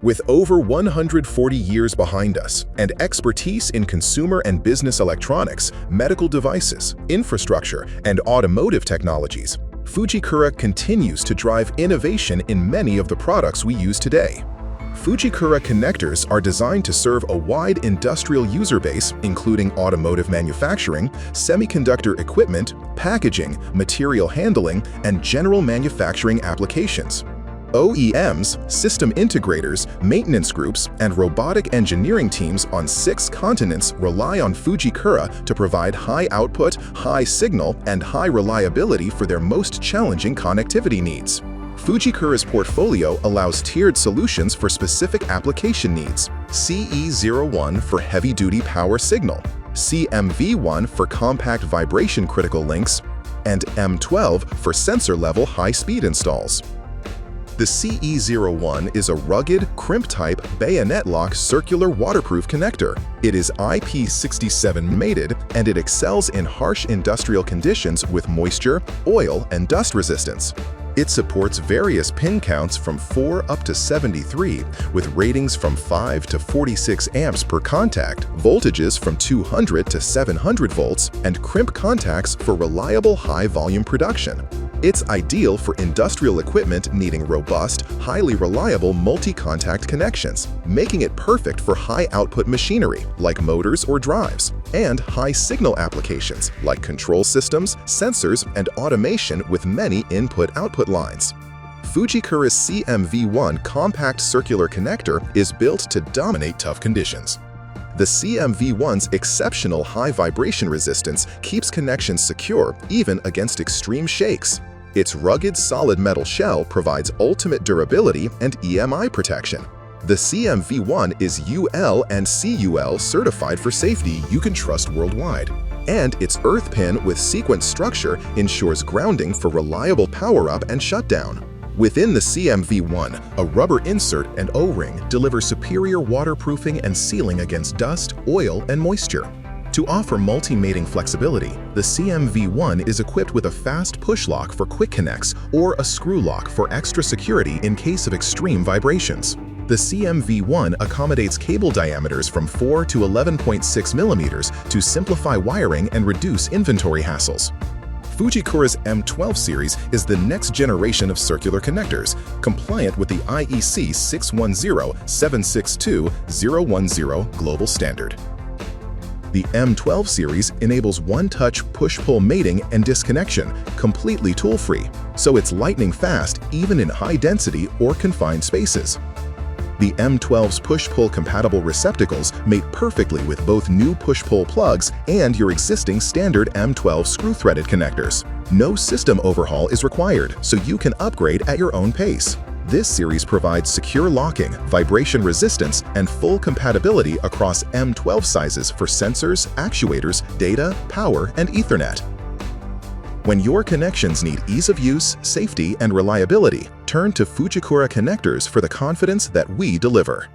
With over 140 years behind us and expertise in consumer and business electronics, medical devices, infrastructure, and automotive technologies, Fujikura continues to drive innovation in many of the products we use today. Fujikura connectors are designed to serve a wide industrial user base, including automotive manufacturing, semiconductor equipment, packaging, material handling, and general manufacturing applications. OEMs, system integrators, maintenance groups, and robotic engineering teams on 6 continents rely on Fujikura to provide high output, high signal, and high reliability for their most challenging connectivity needs. Fujikura's portfolio allows tiered solutions for specific application needs: CE01 for heavy-duty power signal, CMV1 for compact vibration critical links, and M12 for sensor-level high-speed installs. The CE01 is a rugged, crimp-type, bayonet-lock circular waterproof connector. It is IP67 mated, and it excels in harsh industrial conditions with moisture, oil, and dust resistance. It supports various pin counts from 4 up to 73, with ratings from 5 to 46 amps per contact, voltages from 200 to 700 volts, and crimp contacts for reliable high-volume production. It's ideal for industrial equipment needing robust, highly reliable multi-contact connections, making it perfect for high-output machinery like motors or drives, and high-signal applications like control systems, sensors, and automation with many input-output lines. Fujikura's CMV1 compact circular connector is built to dominate tough conditions. The CMV1's exceptional high vibration resistance keeps connections secure even against extreme shakes. Its rugged solid metal shell provides ultimate durability and EMI protection. The CMV1 is UL and CUL certified for safety you can trust worldwide. And its earth pin with sequence structure ensures grounding for reliable power-up and shutdown. Within the CMV1, a rubber insert and O-ring deliver superior waterproofing and sealing against dust, oil, and moisture. To offer multi-mating flexibility, the CMV1 is equipped with a fast push lock for quick connects or a screw lock for extra security in case of extreme vibrations. The CMV1 accommodates cable diameters from 4 to 11.6 millimeters to simplify wiring and reduce inventory hassles. Fujikura's M12 series is the next generation of circular connectors, compliant with the IEC 610-762-010 global standard. The M12 series enables one-touch push-pull mating and disconnection, completely tool-free, so it's lightning-fast even in high-density or confined spaces. The M12's push-pull compatible receptacles mate perfectly with both new push-pull plugs and your existing standard M12 screw-threaded connectors. No system overhaul is required, so you can upgrade at your own pace. This series provides secure locking, vibration resistance, and full compatibility across M12 sizes for sensors, actuators, data, power, and Ethernet. When your connections need ease of use, safety, and reliability, turn to Fujikura connectors for the confidence that we deliver.